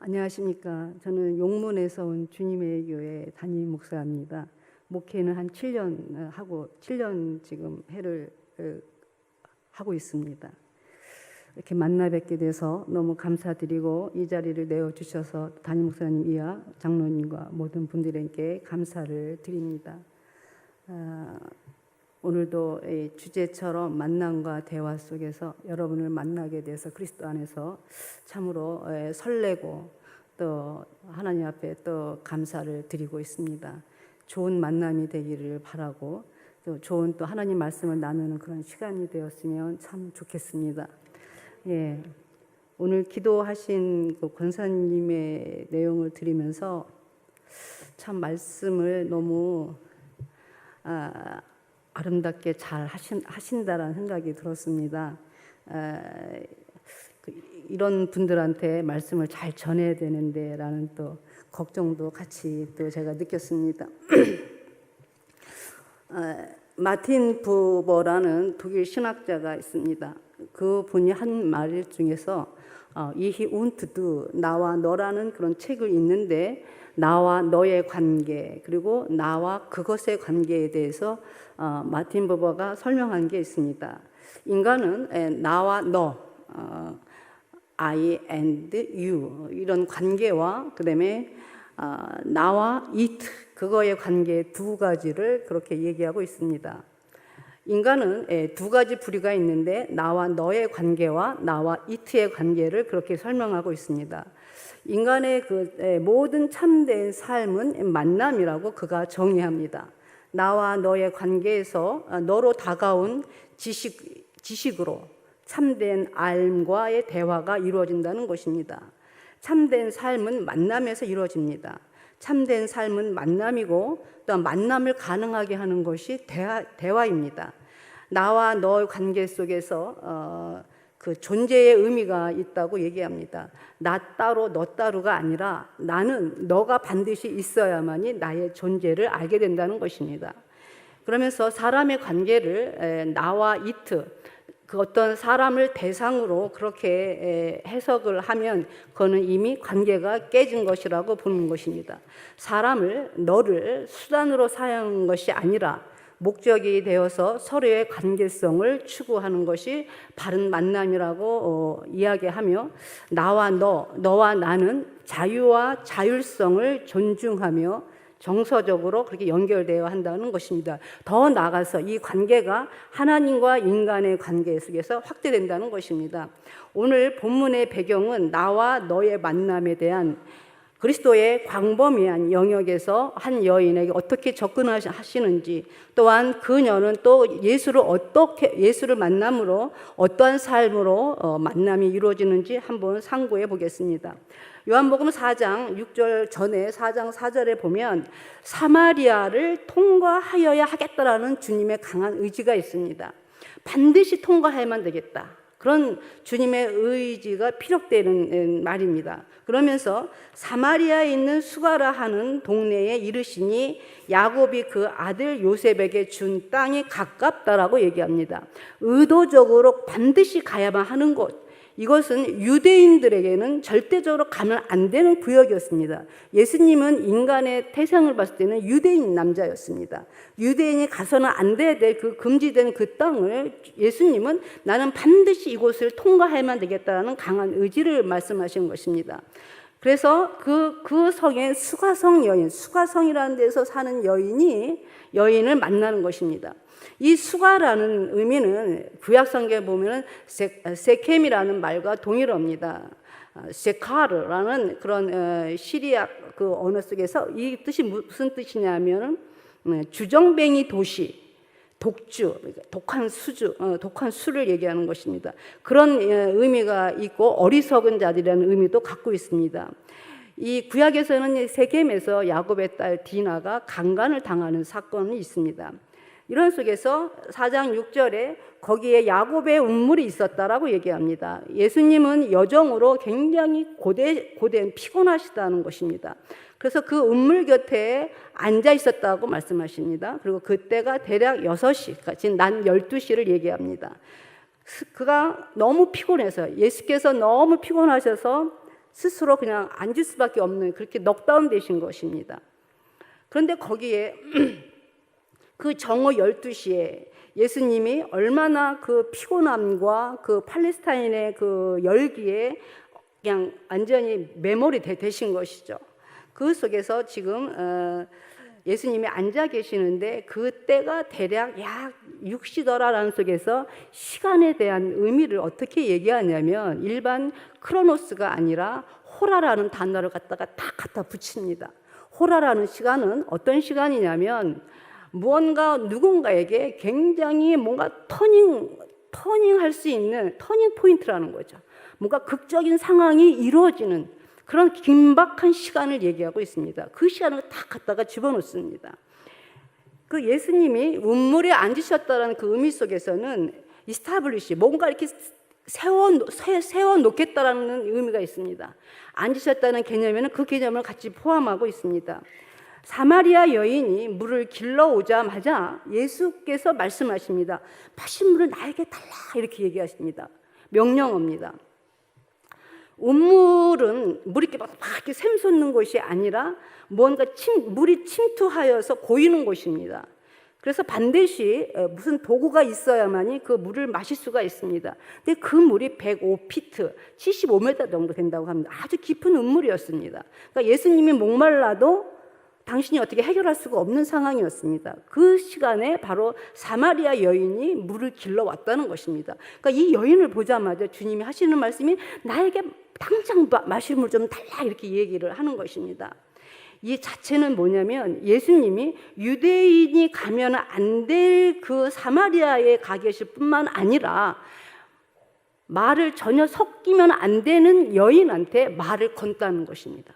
안녕하십니까. 저는 용문에서 온 주님의 교회 담임 목사입니다. 목회는 한 7년 하고 7년 지금 해를 하고 있습니다. 이렇게 만나 뵙게 돼서 너무 감사드리고 이 자리를 내어주셔서 담임 목사님 이하 장로님과 모든 분들에게 감사를 드립니다. 오늘도 주제처럼 만남과 대화 속에서 여러분을 만나게 돼서 그리스도 안에서 참으로 설레고 또 하나님 앞에 또 감사를 드리고 있습니다. 좋은 만남이 되기를 바라고 또 좋은 또 하나님 말씀을 나누는 그런 시간이 되었으면 참 좋겠습니다. 예, 오늘 기도하신 그 권사님의 내용을 들으면서 참 말씀을 너무 아름답게 잘 하신다라는 생각이 들었습니다. 이런 분들한테 말씀을 잘 전해야 되는데 라는 또 걱정도 같이 또 제가 느꼈습니다. 마틴 부버라는 독일 신학자가 있습니다. 그 분이 한 말 중에서 이히 운트드 나와 너라는 그런 책을 읽는데 나와 너의 관계 그리고 나와 그것의 관계에 대해서 마틴 부버가 설명한 게 있습니다. 인간은 나와 너, I and you 이런 관계와 그다음에 나와 it 그거의 관계 두 가지를 그렇게 얘기하고 있습니다. 인간은 두 가지 부류가 있는데 나와 너의 관계와 나와 it의 관계를 그렇게 설명하고 있습니다. 인간의 그 모든 참된 삶은 만남이라고 그가 정의합니다. 나와 너의 관계에서 너로 다가온 지식으로 참된 알과의 대화가 이루어진다는 것입니다. 참된 삶은 만남에서 이루어집니다. 참된 삶은 만남이고 또 만남을 가능하게 하는 것이 대화입니다. 나와 너의 관계 속에서 그 존재의 의미가 있다고 얘기합니다. 나 따로 너 따로가 아니라 나는 너가 반드시 있어야만이 나의 존재를 알게 된다는 것입니다. 그러면서 사람의 관계를 나와 it 그 어떤 사람을 대상으로 그렇게 해석을 하면 그거는 이미 관계가 깨진 것이라고 보는 것입니다. 사람을 너를 수단으로 사용한 것이 아니라 목적이 되어서 서로의 관계성을 추구하는 것이 바른 만남이라고 이야기하며 나와 너와 나는 자유와 자율성을 존중하며 정서적으로 그렇게 연결되어야 한다는 것입니다. 더 나아가서 이 관계가 하나님과 인간의 관계 속에서 확대된다는 것입니다. 오늘 본문의 배경은 나와 너의 만남에 대한 그리스도의 광범위한 영역에서 한 여인에게 어떻게 접근하시는지 또한 그녀는 또 예수를 만남으로 어떠한 삶으로 만남이 이루어지는지 한번 상고해 보겠습니다. 요한복음 4장 6절 전에 4장 4절에 보면 사마리아를 통과하여야 하겠다라는 주님의 강한 의지가 있습니다. 반드시 통과해야만 되겠다. 그런 주님의 의지가 피력되는 말입니다. 그러면서 사마리아에 있는 수가라 하는 동네에 이르시니 야곱이 그 아들 요셉에게 준 땅이 가깝다라고 얘기합니다. 의도적으로 반드시 가야만 하는 곳. 이것은 유대인들에게는 절대적으로 가면 안 되는 구역이었습니다. 예수님은 인간의 태생을 봤을 때는 유대인 남자였습니다. 유대인이 가서는 안 돼야 될 그 금지된 그 땅을 예수님은 나는 반드시 이곳을 통과해야만 되겠다는 강한 의지를 말씀하신 것입니다. 그래서 그 성에 수가성이라는 데서 사는 여인을 만나는 것입니다. 이 수가라는 의미는 구약성경에 보면 세켐이라는 말과 동일합니다. 세카르라는 그런 시리악 그 언어 속에서 이 뜻이 무슨 뜻이냐면 주정뱅이 도시, 독주, 독한 수를 얘기하는 것입니다. 그런 의미가 있고 어리석은 자들이라는 의미도 갖고 있습니다. 이 구약에서는 세겜에서 야곱의 딸 디나가 강간을 당하는 사건이 있습니다. 이런 속에서 4장 6절에 거기에 야곱의 운물이 있었다라고 얘기합니다. 예수님은 여정으로 굉장히 고된 피곤하시다는 것입니다. 그래서 그 운물 곁에 앉아 있었다고 말씀하십니다. 그리고 그때가 대략 6시, 그러니까 지금 난 12시를 얘기합니다. 그가 너무 피곤해서 예수께서 너무 피곤하셔서 스스로 그냥 앉을 수밖에 없는 그렇게 넉다운 되신 것입니다. 그런데 거기에 그 정오 12시에 예수님이 얼마나 그 피곤함과 그 팔레스타인의 그 열기에 그냥 완전히 메모리 되신 것이죠. 그 속에서 지금 예수님이 앉아 계시는데 그때가 대략 약 6시더라라는 속에서 시간에 대한 의미를 어떻게 얘기하냐면 일반 크로노스가 아니라 호라라는 단어를 갖다가 딱 갖다 붙입니다. 호라라는 시간은 어떤 시간이냐면 무언가 누군가에게 굉장히 뭔가 터닝할 수 있는 터닝 포인트라는 거죠. 뭔가 극적인 상황이 이루어지는 그런 긴박한 시간을 얘기하고 있습니다. 그 시간을 딱 갖다가 집어넣습니다. 그 예수님이 운물에 앉으셨다는 그 의미 속에서는 이스타블리시 뭔가 이렇게 세워 놓겠다라는 의미가 있습니다. 앉으셨다는 개념에는 그 개념을 같이 포함하고 있습니다. 사마리아 여인이 물을 길러 오자마자 예수께서 말씀하십니다. 마실 물을 나에게 달라 이렇게 얘기하십니다. 명령어입니다. 운물은 물이 이렇게 막 이렇게 샘솟는 곳이 아니라 뭔가 물이 침투하여서 고이는 곳입니다. 그래서 반드시 무슨 도구가 있어야만이 그 물을 마실 수가 있습니다. 근데 그 물이 105피트, 75m 정도 된다고 합니다. 아주 깊은 운물이었습니다. 그러니까 예수님이 목말라도 당신이 어떻게 해결할 수가 없는 상황이었습니다. 그 시간에 바로 사마리아 여인이 물을 길러 왔다는 것입니다. 그러니까 이 여인을 보자마자 주님이 하시는 말씀이 나에게 당장 마실 물 좀 달라 이렇게 얘기를 하는 것입니다. 이 자체는 뭐냐면 예수님이 유대인이 가면 안 될 그 사마리아에 가 계실 뿐만 아니라 말을 전혀 섞이면 안 되는 여인한테 말을 건다는 것입니다.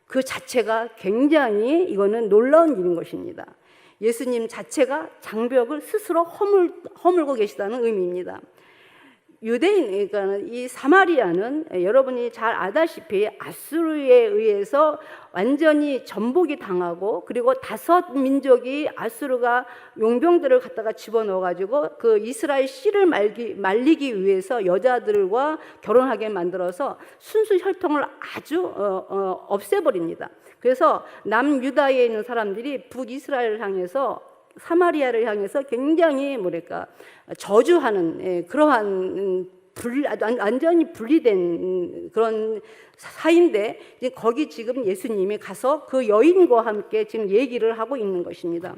그 자체가 굉장히 이거는 놀라운 일인 것입니다. 예수님 자체가 장벽을 스스로 허물고 계시다는 의미입니다. 유대인, 그러니까 이 사마리아는 여러분이 잘 아다시피 아수르에 의해서 완전히 전복이 당하고 그리고 5민족이 아수르가 용병들을 갖다가 집어넣어가지고 그 이스라엘 씨를 말리기 위해서 여자들과 결혼하게 만들어서 순수 혈통을 아주 없애버립니다. 그래서 남유다에 있는 사람들이 북이스라엘을 향해서 사마리아를 향해서 굉장히 저주하는 그러한 완전히 분리된 그런 사이인데 이제 거기 지금 예수님이 가서 그 여인과 함께 지금 얘기를 하고 있는 것입니다.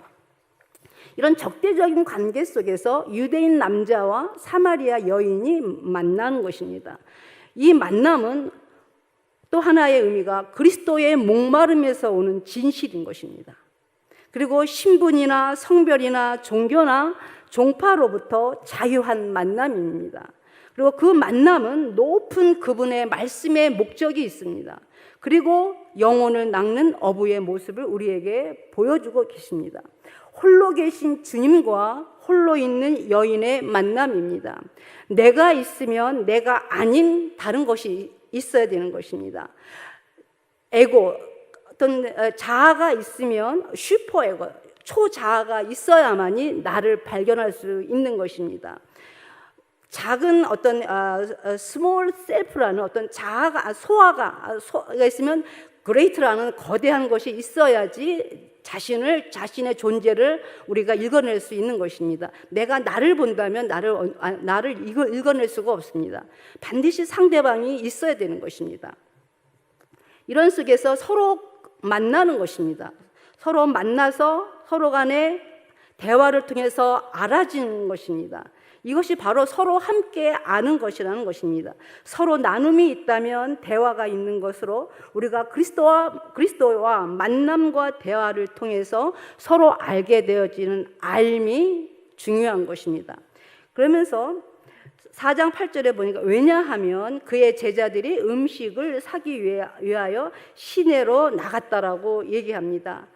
이런 적대적인 관계 속에서 유대인 남자와 사마리아 여인이 만나는 것입니다. 이 만남은 또 하나의 의미가 그리스도의 목마름에서 오는 진실인 것입니다. 그리고 신분이나 성별이나 종교나 종파로부터 자유한 만남입니다. 그리고 그 만남은 높은 그분의 말씀의 목적이 있습니다. 그리고 영혼을 낚는 어부의 모습을 우리에게 보여주고 계십니다. 홀로 계신 주님과 홀로 있는 여인의 만남입니다. 내가 있으면 내가 아닌 다른 것이 있어야 되는 것입니다. 에고, 어떤 자아가 있으면 슈퍼에고, 초자아가 있어야만이 나를 발견할 수 있는 것입니다. 작은 어떤 스몰 셀프라는 어떤 자아가 소아가 있으면 그레이트라는 거대한 것이 있어야지 자신의 존재를 우리가 읽어낼 수 있는 것입니다. 내가 나를 본다면 나를 읽어낼 수가 없습니다. 반드시 상대방이 있어야 되는 것입니다. 이런 속에서 서로 만나는 것입니다. 서로 만나서 서로 간의 대화를 통해서 알아지는 것입니다. 이것이 바로 서로 함께 아는 것이라는 것입니다. 서로 나눔이 있다면 대화가 있는 것으로 우리가 그리스도와 만남과 대화를 통해서 서로 알게 되어지는 알미 중요한 것입니다. 그러면서 4장 8절에 보니까 왜냐하면 그의 제자들이 음식을 사기 위하여 시내로 나갔다라고 얘기합니다.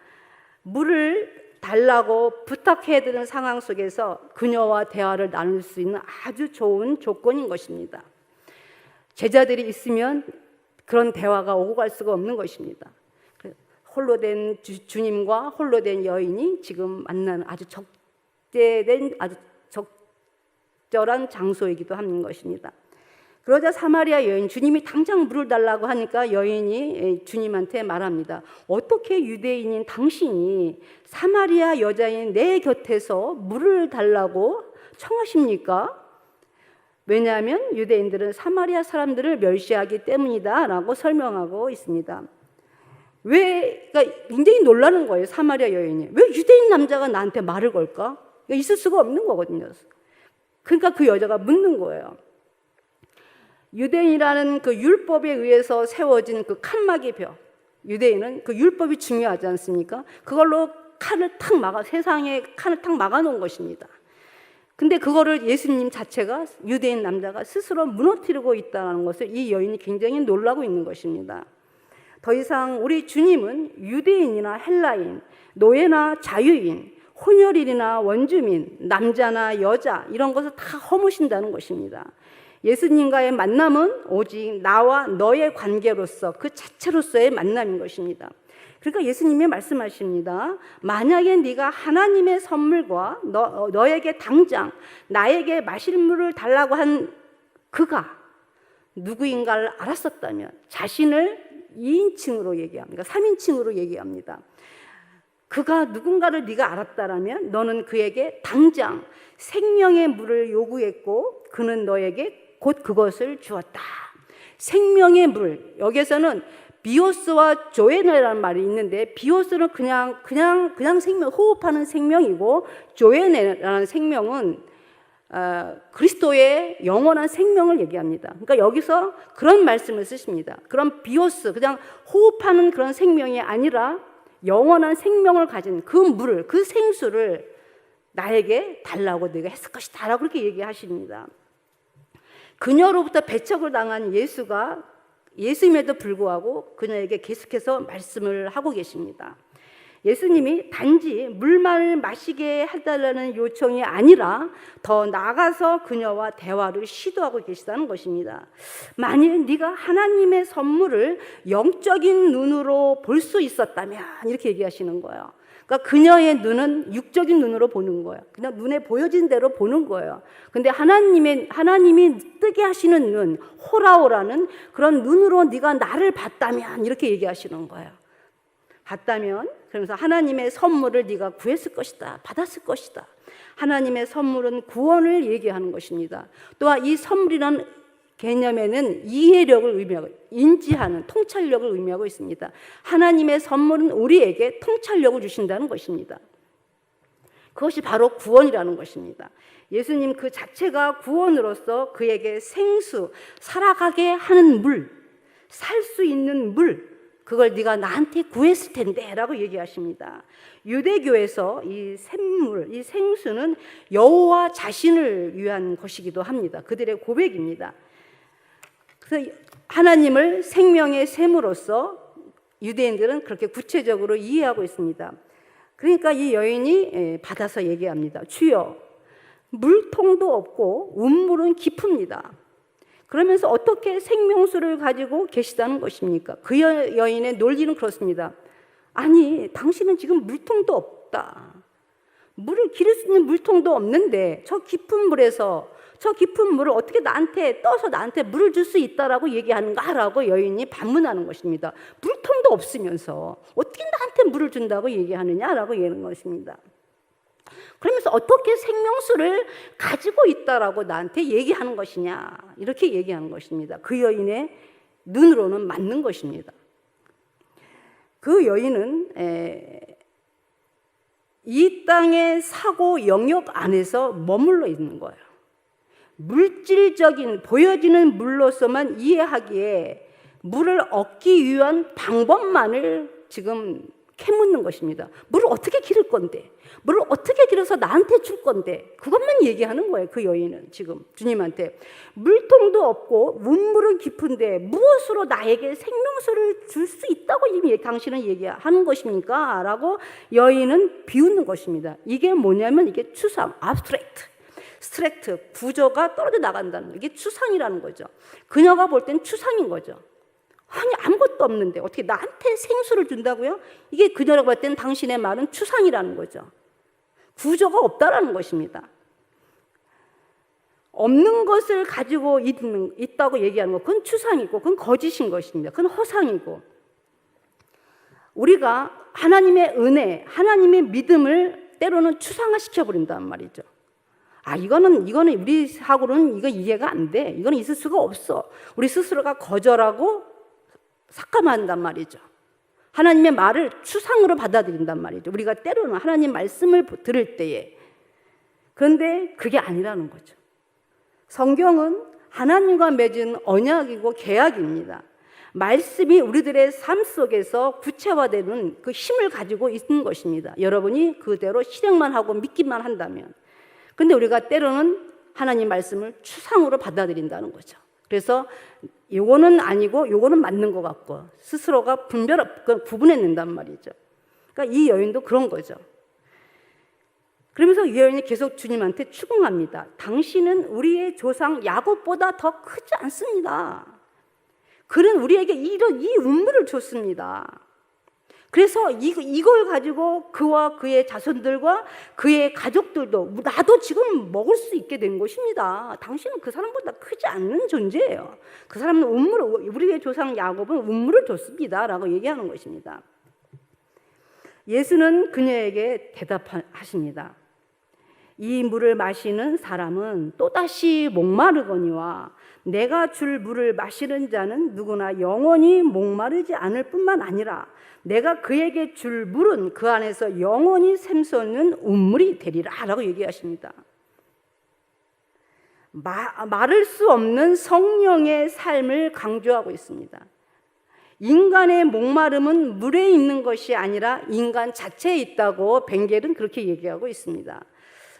물을 달라고 부탁해야 되는 상황 속에서 그녀와 대화를 나눌 수 있는 아주 좋은 조건인 것입니다. 제자들이 있으면 그런 대화가 오고 갈 수가 없는 것입니다. 홀로 된 주님과 홀로 된 여인이 지금 만나는 아주 적절한 장소이기도 하는 것입니다. 그러자 사마리아 여인, 주님이 당장 물을 달라고 하니까 여인이 주님한테 말합니다. 어떻게 유대인인 당신이 사마리아 여자인 내 곁에서 물을 달라고 청하십니까? 왜냐하면 유대인들은 사마리아 사람들을 멸시하기 때문이다 라고 설명하고 있습니다. 그러니까 굉장히 놀라는 거예요. 사마리아 여인이. 왜 유대인 남자가 나한테 말을 걸까? 있을 수가 없는 거거든요. 그러니까 그 여자가 묻는 거예요. 유대인이라는 그 율법에 의해서 세워진 그 칸막이 벽. 유대인은 그 율법이 중요하지 않습니까? 그걸로 세상에 칸을 탁 막아놓은 것입니다. 근데 그거를 예수님 자체가 유대인 남자가 스스로 무너뜨리고 있다는 것을 이 여인이 굉장히 놀라고 있는 것입니다. 더 이상 우리 주님은 유대인이나 헬라인, 노예나 자유인, 혼혈인이나 원주민, 남자나 여자 이런 것을 다 허무신다는 것입니다. 예수님과의 만남은 오직 나와 너의 관계로서 그 자체로서의 만남인 것입니다. 그러니까 예수님이 말씀하십니다. 만약에 네가 하나님의 선물과 너에게 당장 나에게 마실 물을 달라고 한 그가 누구인가를 알았었다면, 자신을 2인칭으로 얘기합니다. 3인칭으로 얘기합니다. 그가 누군가를 네가 알았다라면 너는 그에게 당장 생명의 물을 요구했고 그는 너에게 곧 그것을 주었다. 생명의 물, 여기에서는 비오스와 조에네라는 말이 있는데, 비오스는 그냥 생명, 호흡하는 생명이고, 조에네라는 생명은 그리스도의 영원한 생명을 얘기합니다. 그러니까 여기서 그런 말씀을 쓰십니다. 그런 비오스, 그냥 호흡하는 그런 생명이 아니라 영원한 생명을 가진 그 물을, 그 생수를 나에게 달라고 네가 했을 것이다 라고 그렇게 얘기하십니다. 그녀로부터 배척을 당한 예수가 예수임에도 불구하고 그녀에게 계속해서 말씀을 하고 계십니다. 예수님이 단지 물만을 마시게 해달라는 요청이 아니라 더 나아가서 그녀와 대화를 시도하고 계시다는 것입니다. 만일 네가 하나님의 선물을 영적인 눈으로 볼 수 있었다면, 이렇게 얘기하시는 거예요. 그러니까 그녀의 눈은 육적인 눈으로 보는 거예요. 그냥 눈에 보여진 대로 보는 거예요. 근데 하나님이 뜨게 하시는 눈, 호라오라는 그런 눈으로 네가 나를 봤다면, 이렇게 얘기하시는 거예요. 봤다면, 그러면서 하나님의 선물을 네가 구했을 것이다, 받았을 것이다. 하나님의 선물은 구원을 얘기하는 것입니다. 또한 이 선물이라는 개념에는 이해력을 의미하고, 인지하는 통찰력을 의미하고 있습니다. 하나님의 선물은 우리에게 통찰력을 주신다는 것입니다. 그것이 바로 구원이라는 것입니다. 예수님 그 자체가 구원으로서 그에게 생수, 살아가게 하는 물, 살 수 있는 물, 그걸 네가 나한테 구했을 텐데 라고 얘기하십니다. 유대교에서 이 샘물, 이 생수는 여호와 자신을 위한 것이기도 합니다. 그들의 고백입니다. 그래서 하나님을 생명의 샘으로서 유대인들은 그렇게 구체적으로 이해하고 있습니다. 그러니까 이 여인이 받아서 얘기합니다. 주여, 물통도 없고 운물은 깊습니다. 그러면서 어떻게 생명수를 가지고 계시다는 것입니까? 그 여인의 논리는 그렇습니다. 아니, 당신은 지금 물통도 없다. 물을 기를 수 있는 물통도 없는데 저 깊은 물을 어떻게 나한테 떠서 나한테 물을 줄 수 있다라고 얘기하는가라고 여인이 반문하는 것입니다. 물통도 없으면서 어떻게 나한테 물을 준다고 얘기하느냐라고 얘기하는 것입니다. 그러면서 어떻게 생명수를 가지고 있다라고 나한테 얘기하는 것이냐, 이렇게 얘기하는 것입니다. 그 여인의 눈으로는 맞는 것입니다. 그 여인은 이 땅의 사고 영역 안에서 머물러 있는 거예요. 물질적인 보여지는 물로서만 이해하기에 물을 얻기 위한 방법만을 지금 캐묻는 것입니다. 물을 어떻게 기를 건데, 물을 어떻게 길어서 나한테 줄 건데, 그것만 얘기하는 거예요. 그 여인은 지금 주님한테 물통도 없고 운물은 깊은데 무엇으로 나에게 생명수를 줄 수 있다고 당신은 얘기하는 것입니까? 라고 여인은 비웃는 것입니다. 이게 뭐냐면 이게 추상, 스트렉트, 구조가 떨어져 나간다는 거. 이게 추상이라는 거죠. 그녀가 볼 땐 추상인 거죠. 아니, 아무것도 없는데 어떻게 나한테 생수를 준다고요? 이게 그녀라고 할 때는 당신의 말은 추상이라는 거죠. 구조가 없다라는 것입니다. 없는 것을 가지고 있다고 얘기하는 것, 그건 추상이고 그건 거짓인 것입니다. 그건 허상이고, 우리가 하나님의 은혜, 하나님의 믿음을 때로는 추상화시켜 버린단 말이죠. 이거는 우리하고는 이거 이해가 안 돼. 이거는 있을 수가 없어. 우리 스스로가 거절하고 삭감한단 말이죠. 하나님의 말을 추상으로 받아들인단 말이죠. 우리가 때로는 하나님 말씀을 들을 때에. 그런데 그게 아니라는 거죠. 성경은 하나님과 맺은 언약이고 계약입니다. 말씀이 우리들의 삶 속에서 구체화되는 그 힘을 가지고 있는 것입니다. 여러분이 그대로 실행만 하고 믿기만 한다면. 근데 우리가 때로는 하나님 말씀을 추상으로 받아들인다는 거죠. 그래서 요거는 아니고 요거는 맞는 것 같고 스스로가 구분해낸단 말이죠. 그러니까 이 여인도 그런 거죠. 그러면서 이 여인이 계속 주님한테 추궁합니다. 당신은 우리의 조상 야곱보다 더 크지 않습니다. 그는 우리에게 이 운물을 줬습니다. 그래서 이걸 가지고 그와 그의 자손들과 그의 가족들도 나도 지금 먹을 수 있게 된 것입니다. 당신은 그 사람보다 크지 않는 존재예요. 그 사람은 우리의 조상 야곱은 운물을 줬습니다 라고 얘기하는 것입니다. 예수는 그녀에게 대답하십니다. 이 물을 마시는 사람은 또다시 목마르거니와 내가 줄 물을 마시는 자는 누구나 영원히 목마르지 않을 뿐만 아니라 내가 그에게 줄 물은 그 안에서 영원히 샘솟는 운물이 되리라 라고 얘기하십니다. 말할 수 없는 성령의 삶을 강조하고 있습니다. 인간의 목마름은 물에 있는 것이 아니라 인간 자체에 있다고 벵겔은 그렇게 얘기하고 있습니다.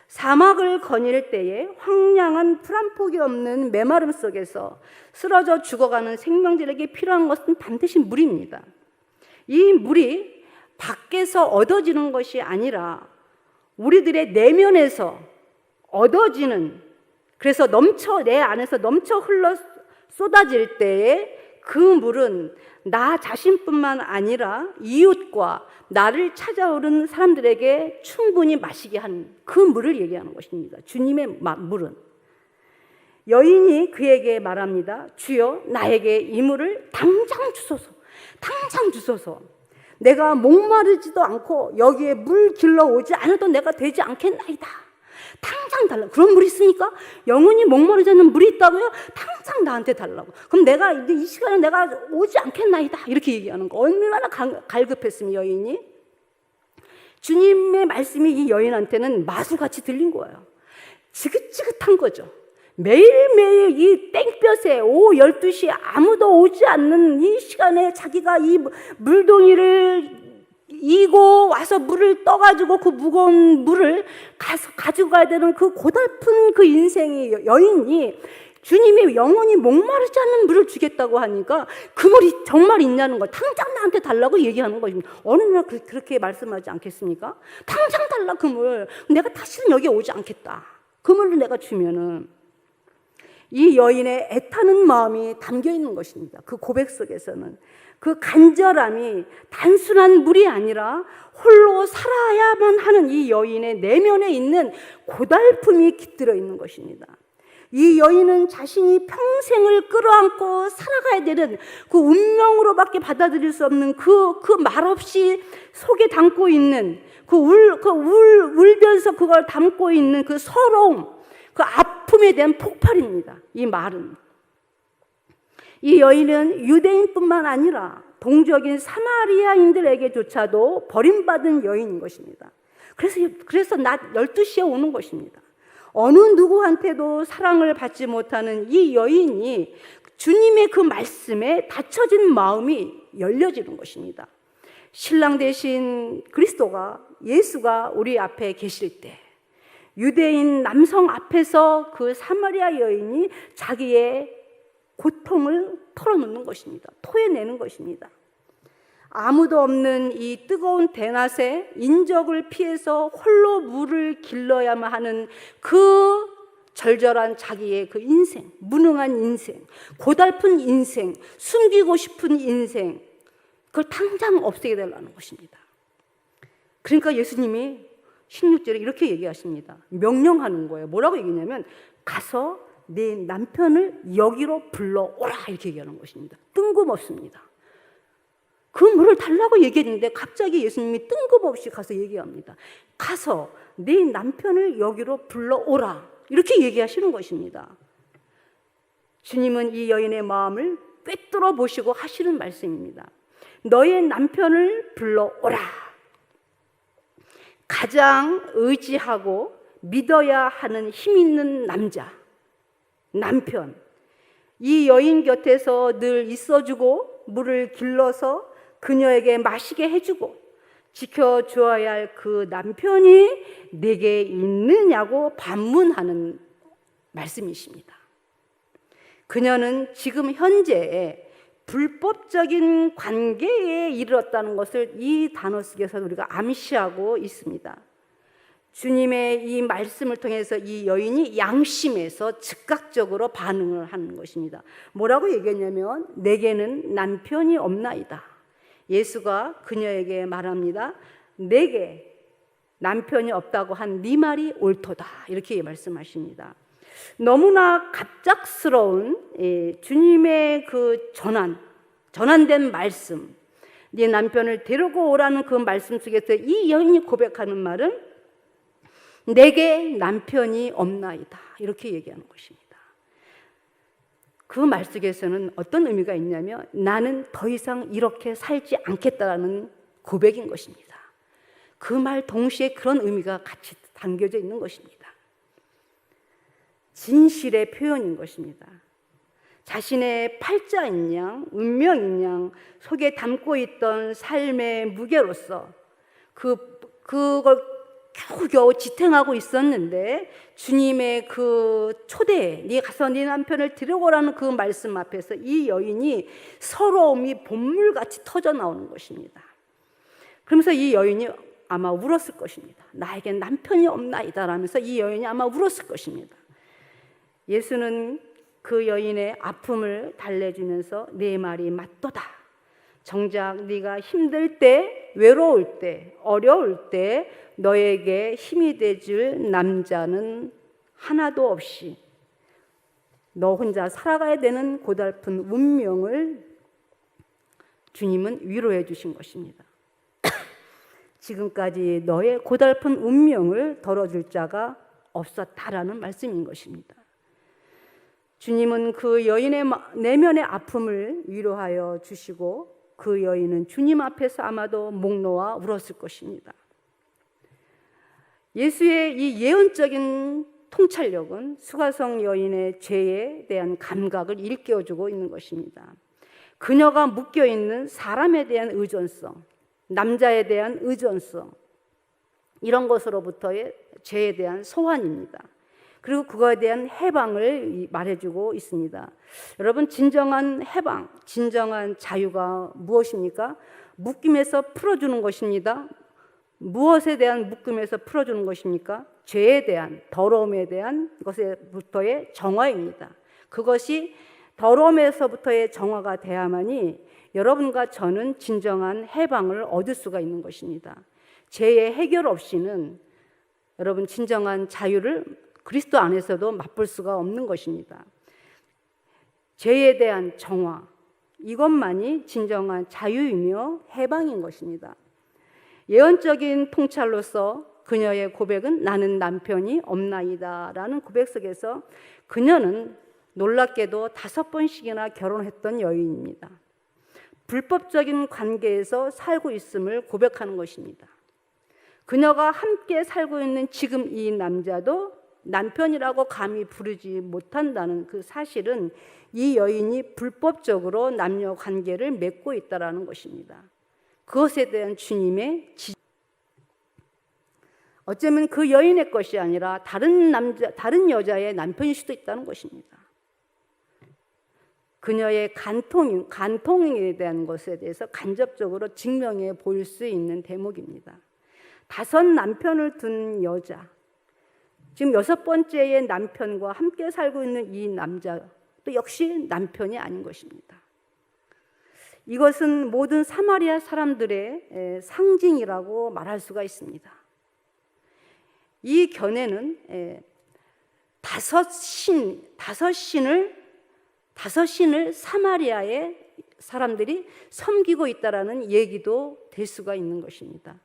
사막을 거닐 때에 황량한 풀 한 폭이 없는 메마름 속에서 쓰러져 죽어가는 생명들에게 필요한 것은 반드시 물입니다. 이 물이 밖에서 얻어지는 것이 아니라 우리들의 내면에서 얻어지는, 그래서 내 안에서 넘쳐 흘러 쏟아질 때에 그 물은 나 자신뿐만 아니라 이웃과 나를 찾아오는 사람들에게 충분히 마시게 하는 그 물을 얘기하는 것입니다. 주님의 물은. 여인이 그에게 말합니다. 주여, 나에게 이 물을 당장 주소서. 당장 주소서. 내가 목마르지도 않고 여기에 물 길러 오지 않아도 내가 되지 않겠나이다. 당장 달라고. 그런 물이 있으니까? 영원히 목마르지 않는 물이 있다고요? 당장 나한테 달라고. 그럼 내가 이제 이 시간에 내가 오지 않겠나이다. 이렇게 얘기하는 거. 얼마나 갈급했으면 여인이. 주님의 말씀이 이 여인한테는 마술같이 들린 거예요. 지긋지긋한 거죠. 매일매일 이 땡볕에 오후 12시에 아무도 오지 않는 이 시간에 자기가 이 물동이를 이고 와서 물을 떠가지고 그 무거운 물을 가지고 가야 되는 그 고달픈 그 인생의 여인이 주님이 영원히 목마르지 않는 물을 주겠다고 하니까 그 물이 정말 있냐는 걸 당장 나한테 달라고 얘기하는 것입니다. 어느 날 그렇게 말씀하지 않겠습니까? 당장 달라 그 물. 내가 다시는 여기 오지 않겠다. 그 물을 내가 주면은. 이 여인의 애타는 마음이 담겨 있는 것입니다. 그 고백 속에서는 그 간절함이 단순한 물이 아니라 홀로 살아야만 하는 이 여인의 내면에 있는 고달픔이 깃들어 있는 것입니다. 이 여인은 자신이 평생을 끌어안고 살아가야 되는 그 운명으로밖에 받아들일 수 없는 그 말없이 속에 담고 있는 울면서 그걸 담고 있는 그 서러움, 그 아픔에 대한 폭발입니다. 이 말은. 이 여인은 유대인뿐만 아니라 동족인 사마리아인들에게조차도 버림받은 여인인 것입니다. 그래서 낮 12시에 오는 것입니다. 어느 누구한테도 사랑을 받지 못하는 이 여인이 주님의 그 말씀에 닫혀진 마음이 열려지는 것입니다. 신랑 되신 그리스도가, 예수가 우리 앞에 계실 때 유대인 남성 앞에서 그 사마리아 여인이 자기의 고통을 털어놓는 것입니다. 토해내는 것입니다. 아무도 없는 이 뜨거운 대낮에 인적을 피해서 홀로 물을 길러야만 하는 그 절절한 자기의 그 인생, 무능한 인생, 고달픈 인생, 숨기고 싶은 인생, 그걸 당장 없애게 되려는 것입니다. 그러니까 예수님이 16절에 이렇게 얘기하십니다. 명령하는 거예요. 뭐라고 얘기냐면 가서 내 남편을 여기로 불러오라 이렇게 얘기하는 것입니다. 뜬금없습니다. 그 물을 달라고 얘기했는데 갑자기 예수님이 뜬금없이 가서 얘기합니다. 가서 네 남편을 여기로 불러오라 이렇게 얘기하시는 것입니다. 주님은 이 여인의 마음을 꿰뚫어 보시고 하시는 말씀입니다. 너의 남편을 불러오라. 가장 의지하고 믿어야 하는 힘 있는 남편. 이 여인 곁에서 늘 있어주고 물을 길러서 그녀에게 마시게 해주고 지켜주어야 할 그 남편이 내게 있느냐고 반문하는 말씀이십니다. 그녀는 지금 현재 불법적인 관계에 이르렀다는 것을 이 단어 속에서 우리가 암시하고 있습니다. 주님의 이 말씀을 통해서 이 여인이 양심에서 즉각적으로 반응을 하는 것입니다. 뭐라고 얘기했냐면 내게는 남편이 없나이다. 예수가 그녀에게 말합니다. 내게 남편이 없다고 한 네 말이 옳도다. 이렇게 말씀하십니다. 너무나 갑작스러운 주님의 그 전환된 말씀, 네 남편을 데리고 오라는 그 말씀 속에서 이 여인이 고백하는 말은 내게 남편이 없나이다 이렇게 얘기하는 것입니다. 그 말 속에서는 어떤 의미가 있냐면 나는 더 이상 이렇게 살지 않겠다라는 고백인 것입니다. 그 말 동시에 그런 의미가 같이 담겨져 있는 것입니다. 진실의 표현인 것입니다. 자신의 팔자인 양, 운명인 양 속에 담고 있던 삶의 무게로서 그걸 겨우겨우 지탱하고 있었는데 주님의 그 초대에 네 가서 네 남편을 데려오라는 그 말씀 앞에서 이 여인이 서러움이 봇물같이 터져 나오는 것입니다. 그러면서 이 여인이 아마 울었을 것입니다. 나에게 남편이 없나이다 라면서 이 여인이 아마 울었을 것입니다. 예수는 그 여인의 아픔을 달래주면서 내 말이 맞도다. 정작 네가 힘들 때, 외로울 때, 어려울 때 너에게 힘이 돼줄 남자는 하나도 없이 너 혼자 살아가야 되는 고달픈 운명을 주님은 위로해 주신 것입니다. 지금까지 너의 고달픈 운명을 덜어줄 자가 없었다라는 말씀인 것입니다. 주님은 그 여인의 내면의 아픔을 위로하여 주시고 그 여인은 주님 앞에서 아마도 목 놓아 울었을 것입니다. 예수의 이 예언적인 통찰력은 수가성 여인의 죄에 대한 감각을 일깨워주고 있는 것입니다. 그녀가 묶여있는 사람에 대한 의존성, 남자에 대한 의존성, 이런 것으로부터의 죄에 대한 소환입니다. 그리고 그거에 대한 해방을 말해주고 있습니다. 여러분, 진정한 해방, 진정한 자유가 무엇입니까? 묶임에서 풀어주는 것입니다. 무엇에 대한 묶임에서 풀어주는 것입니까? 죄에 대한, 더러움에 대한 것에부터의 정화입니다. 그것이 더러움에서부터의 정화가 돼야만이 여러분과 저는 진정한 해방을 얻을 수가 있는 것입니다. 죄의 해결 없이는 여러분 진정한 자유를 그리스도 안에서도 맛볼 수가 없는 것입니다. 죄에 대한 정화, 이것만이 진정한 자유이며 해방인 것입니다. 예언적인 통찰로서 그녀의 고백은 나는 남편이 없나이다 라는 고백 속에서 그녀는 놀랍게도 5번씩이나 결혼했던 여인입니다. 불법적인 관계에서 살고 있음을 고백하는 것입니다. 그녀가 함께 살고 있는 지금 이 남자도 남편이라고 감히 부르지 못한다는 그 사실은 이 여인이 불법적으로 남녀 관계를 맺고 있다는 것입니다. 그것에 대한 주님의 어쩌면 그 여인의 것이 아니라 다른 여자의 남편일 수도 있다는 것입니다. 그녀의 간통에 대한 것에 대해서 간접적으로 증명해 보일 수 있는 대목입니다. 5 남편을 둔 여자, 지금 6번째의 남편과 함께 살고 있는 이 남자 또 역시 남편이 아닌 것입니다. 이것은 모든 사마리아 사람들의 상징이라고 말할 수가 있습니다. 이 견해는 다섯 신을 사마리아의 사람들이 섬기고 있다라는 얘기도 될 수가 있는 것입니다.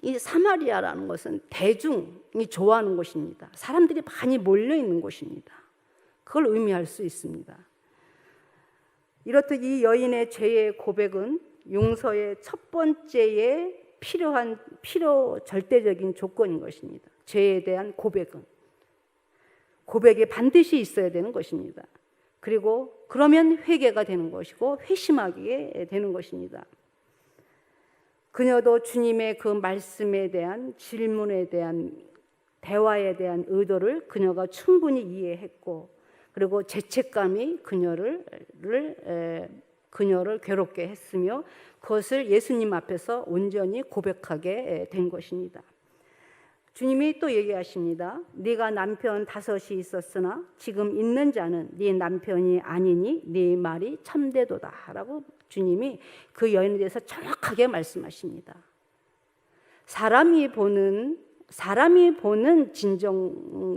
이 사마리아라는 것은 대중이 좋아하는 곳입니다. 사람들이 많이 몰려 있는 곳입니다. 그걸 의미할 수 있습니다. 이렇듯 이 여인의 죄의 고백은 용서의 첫 번째에 절대적인 조건인 것입니다. 죄에 대한 고백이 반드시 있어야 되는 것입니다. 그리고 그러면 회개가 되는 것이고 회심하게 되는 것입니다. 그녀도 주님의 그 말씀에 대한 질문에 대한 대화에 대한 의도를 그녀가 충분히 이해했고, 그리고 죄책감이 그녀를 괴롭게 했으며 그것을 예수님 앞에서 온전히 고백하게 된 것입니다. 주님이 또 얘기하십니다. 네가 남편 5이 있었으나 지금 있는 자는 네 남편이 아니니 네 말이 참되도다 라고 주님이 그 여인에 대해서 정확하게 말씀하십니다. 사람이 보는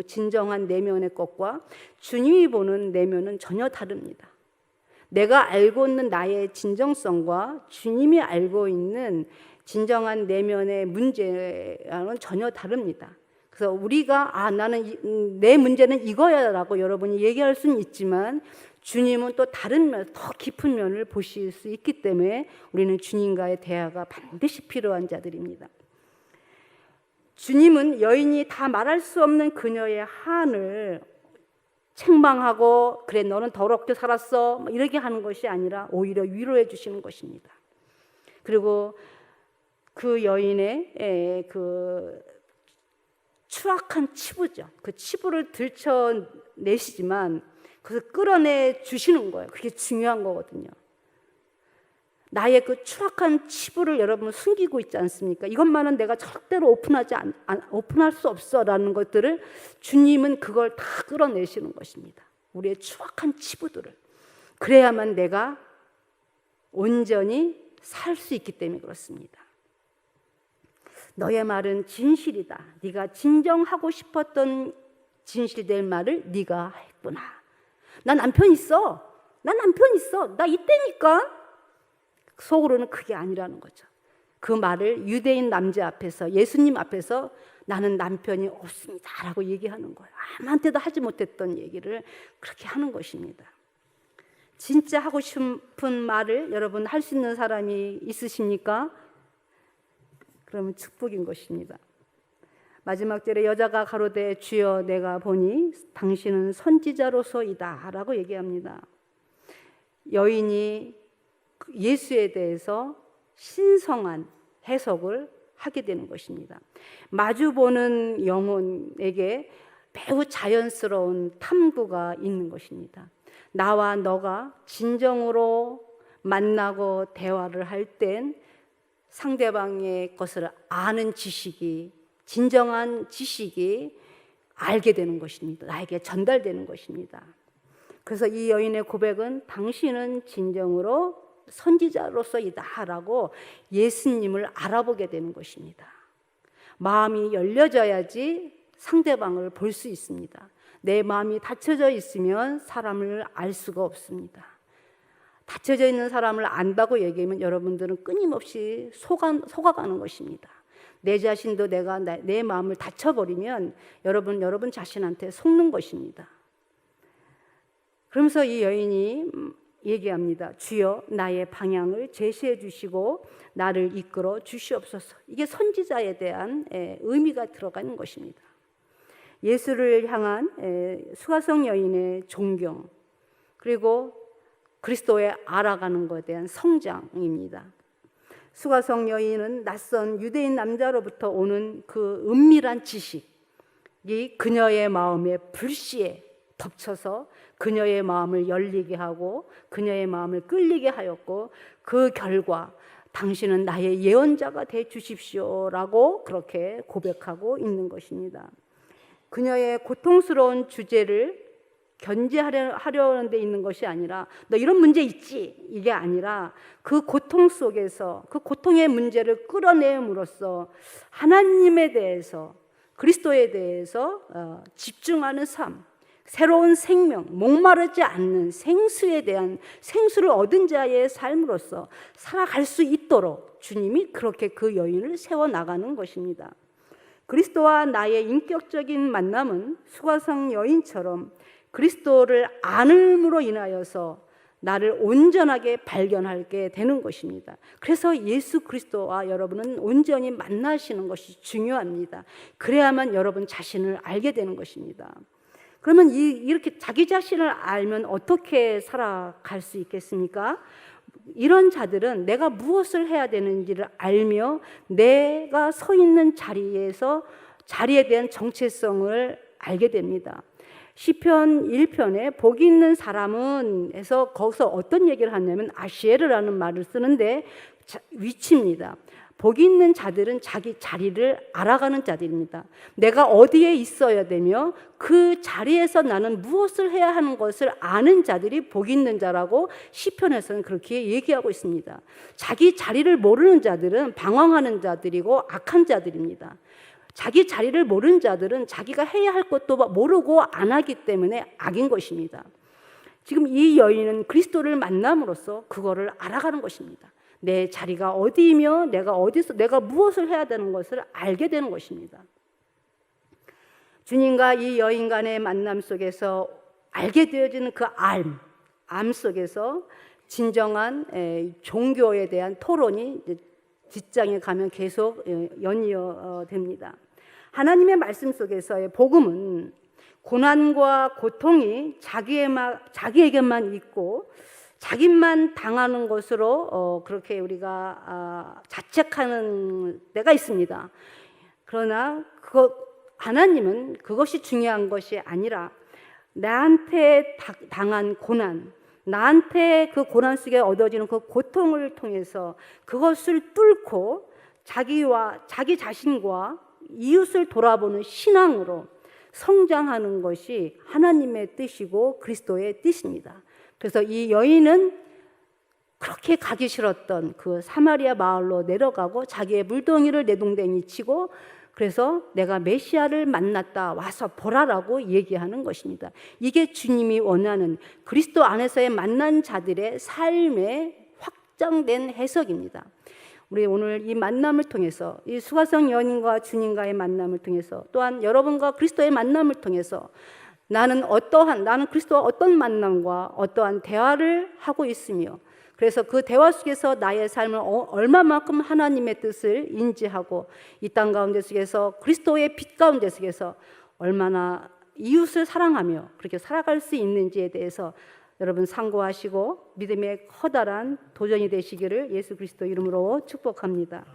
진정한 내면의 것과 주님이 보는 내면은 전혀 다릅니다. 내가 알고 있는 나의 진정성과 주님이 알고 있는 진정한 내면의 문제와는 전혀 다릅니다. 그래서 우리가 나는 내 문제는 이거야라고 여러분이 얘기할 수는 있지만 주님은 또 다른 면, 더 깊은 면을 보실 수 있기 때문에 우리는 주님과의 대화가 반드시 필요한 자들입니다. 주님은 여인이 다 말할 수 없는 그녀의 한을 책망하고 그래 너는 더럽게 살았어 이렇게 하는 것이 아니라 오히려 위로해 주시는 것입니다. 그리고 그 여인의 그 추악한 치부죠. 그 치부를 들춰내시지만 그래서 끌어내 주시는 거예요. 그게 중요한 거거든요. 나의 그 추악한 치부를 여러분 숨기고 있지 않습니까? 이것만은 내가 절대로 오픈할 수 없어라는 것들을 주님은 그걸 다 끌어내시는 것입니다. 우리의 추악한 치부들을. 그래야만 내가 온전히 살 수 있기 때문에 그렇습니다. 너의 말은 진실이다. 네가 진정하고 싶었던 진실될 말을 네가 했구나. 나 남편 있어. 나 이때니까. 속으로는 그게 아니라는 거죠. 그 말을 유대인 남자 앞에서 예수님 앞에서 나는 남편이 없습니다 라고 얘기하는 거예요. 아무한테도 하지 못했던 얘기를 그렇게 하는 것입니다. 진짜 하고 싶은 말을 여러분 할 수 있는 사람이 있으십니까? 그러면 축복인 것입니다. 마지막 절에 여자가 가로되 주여 내가 보니 당신은 선지자로서이다 라고 얘기합니다. 여인이 예수에 대해서 신성한 해석을 하게 되는 것입니다. 마주보는 영혼에게 매우 자연스러운 탐구가 있는 것입니다. 나와 너가 진정으로 만나고 대화를 할 땐 상대방의 것을 아는 지식이, 진정한 지식이 알게 되는 것입니다. 나에게 전달되는 것입니다. 그래서 이 여인의 고백은 당신은 진정으로 선지자로서이다 라고 예수님을 알아보게 되는 것입니다. 마음이 열려져야지 상대방을 볼 수 있습니다. 내 마음이 닫혀져 있으면 사람을 알 수가 없습니다. 닫혀져 있는 사람을 안다고 얘기하면 여러분들은 끊임없이 속아가는 것입니다. 내 자신도 내 마음을 닫혀버리면 여러분 자신한테 속는 것입니다. 그러면서 이 여인이 얘기합니다. 주여 나의 방향을 제시해 주시고 나를 이끌어 주시옵소서. 이게 선지자에 대한 의미가 들어가는 것입니다. 예수를 향한 수가성 여인의 존경, 그리고 그리스도에 알아가는 것에 대한 성장입니다. 수가성 여인은 낯선 유대인 남자로부터 오는 그 은밀한 지식이 그녀의 마음에 불씨에 덮쳐서 그녀의 마음을 열리게 하고 그녀의 마음을 끌리게 하였고, 그 결과 당신은 나의 예언자가 돼 주십시오라고 그렇게 고백하고 있는 것입니다. 그녀의 고통스러운 주제를 하려는 데 있는 것이 아니라 너 이런 문제 있지? 이게 아니라 그 고통 속에서 그 고통의 문제를 끌어내음으로써 하나님에 대해서 그리스도에 대해서 집중하는 삶, 새로운 생명, 목마르지 않는 생수에 대한 생수를 얻은 자의 삶으로서 살아갈 수 있도록 주님이 그렇게 그 여인을 세워나가는 것입니다. 그리스도와 나의 인격적인 만남은 수가성 여인처럼 그리스도를 안음으로 인하여서 나를 온전하게 발견하게 되는 것입니다. 그래서 예수 그리스도와 여러분은 온전히 만나시는 것이 중요합니다. 그래야만 여러분 자신을 알게 되는 것입니다. 그러면 이렇게 자기 자신을 알면 어떻게 살아갈 수 있겠습니까? 이런 자들은 내가 무엇을 해야 되는지를 알며 내가 서 있는 자리에 대한 정체성을 알게 됩니다. 시편 1편에 복이 있는 사람은 해서 거기서 어떤 얘기를 하냐면 아시에르라는 말을 쓰는데 위치입니다. 복이 있는 자들은 자기 자리를 알아가는 자들입니다. 내가 어디에 있어야 되며 그 자리에서 나는 무엇을 해야 하는 것을 아는 자들이 복이 있는 자라고 시편에서는 그렇게 얘기하고 있습니다. 자기 자리를 모르는 자들은 방황하는 자들이고 악한 자들입니다. 자기 자리를 모르는 자들은 자기가 해야 할 것도 모르고 안 하기 때문에 악인 것입니다. 지금 이 여인은 그리스도를 만남으로써 그거를 알아가는 것입니다. 내 자리가 어디이며 내가 무엇을 해야 되는 것을 알게 되는 것입니다. 주님과 이 여인 간의 만남 속에서 알게 되어지는 그 암 속에서 진정한 종교에 대한 토론이 뒷장에 가면 계속 연이어 됩니다. 하나님의 말씀 속에서의 복음은 고난과 고통이 자기에게만 있고 자기만 당하는 것으로 그렇게 우리가 자책하는 때가 있습니다. 그러나 하나님은 그것이 중요한 것이 아니라 나한테 당한 고난, 나한테 그 고난 속에 얻어지는 그 고통을 통해서 그것을 뚫고 자기 자신과 이웃을 돌아보는 신앙으로 성장하는 것이 하나님의 뜻이고 그리스도의 뜻입니다. 그래서 이 여인은 그렇게 가기 싫었던 그 사마리아 마을로 내려가고 자기의 물동이를 내동댕이 치고 그래서 내가 메시아를 만났다 와서 보라라고 얘기하는 것입니다. 이게 주님이 원하는 그리스도 안에서의 만난 자들의 삶의 확장된 해석입니다. 우리 오늘 이 만남을 통해서 이 수가성 여인과 주님과의 만남을 통해서 또한 여러분과 그리스도의 만남을 통해서 나는 그리스도와 어떤 만남과 어떠한 대화를 하고 있으며 그래서 그 대화 속에서 나의 삶을 얼마만큼 하나님의 뜻을 인지하고 이 땅 가운데 속에서 그리스도의 빛 가운데 속에서 얼마나 이웃을 사랑하며 그렇게 살아갈 수 있는지에 대해서 여러분 상고하시고 믿음의 커다란 도전이 되시기를 예수 그리스도 이름으로 축복합니다.